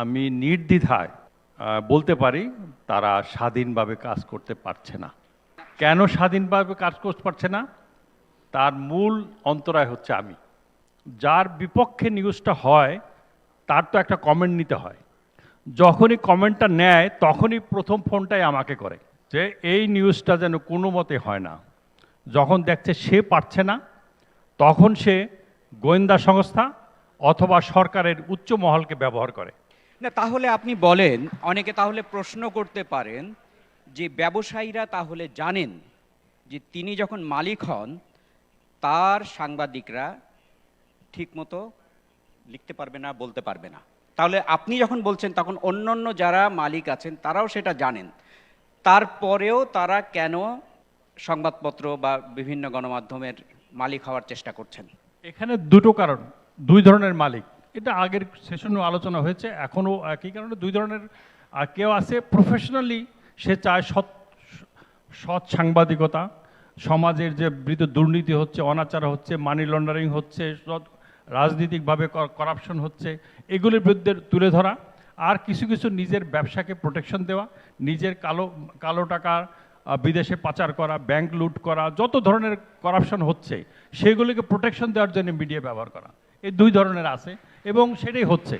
আমি নির্দ্বিধায় বলতে পারি তারা স্বাধীনভাবে কাজ করতে পারছে না। কেন স্বাধীনভাবে কাজ করতে পারছে না? তার মূল অন্তরায় হচ্ছে আমি। যার বিপক্ষে নিউজটা হয় তার তো একটা কমেন্ট নিতে হয়। যখনই কমেন্টটা নেয় তখনই প্রথম ফোনটাই আমাকে করে যে এই নিউজটা যেন কোনো মতে হয় না। যখন দেখছে সে পারছে না তখন সে গোয়েন্দা সংস্থা অথবা সরকারের উচ্চ মহলকে ব্যবহার করে। না, তাহলে আপনি বলেন, অনেকে তাহলে প্রশ্ন করতে পারেন যে ব্যবসায়ীরা তাহলে জানেন যে তিনি যখন মালিক হন তার সাংবাদিকরা ঠিকমতো লিখতে পারবে না, বলতে পারবে না। তাহলে আপনি যখন বলছেন তখন অন্যান্য যারা মালিক আছেন তারাও সেটা জানেন, তারপরেও তারা কেন সংবাদপত্র বা বিভিন্ন গণমাধ্যমের মালিক হওয়ার চেষ্টা করছেন? এখানে দুটো কারণ, দুই ধরনের মালিক। এটা আগের সেশনেও আলোচনা হয়েছে, এখনও একই কারণে দুই ধরনের। কেউ আছে প্রফেশনালি, সে চায় সৎ সাংবাদিকতা, সমাজের যে দুর্নীতি হচ্ছে, অনাচার হচ্ছে, মানি লন্ডারিং হচ্ছে, রাজনৈতিকভাবে করাপশন হচ্ছে, এগুলির বিরুদ্ধে তুলে ধরা। আর কিছু কিছু নিজের ব্যবসাকে প্রোটেকশন দেওয়া, নিজের কালো টাকা বিদেশে পাচার করা, ব্যাংক লুট করা, যত ধরনের করাপশন হচ্ছে সেগুলিকে প্রোটেকশন দেওয়ার জন্য মিডিয়া ব্যবহার করা। এই দুই ধরনের আছে এবং সেটাই হচ্ছে।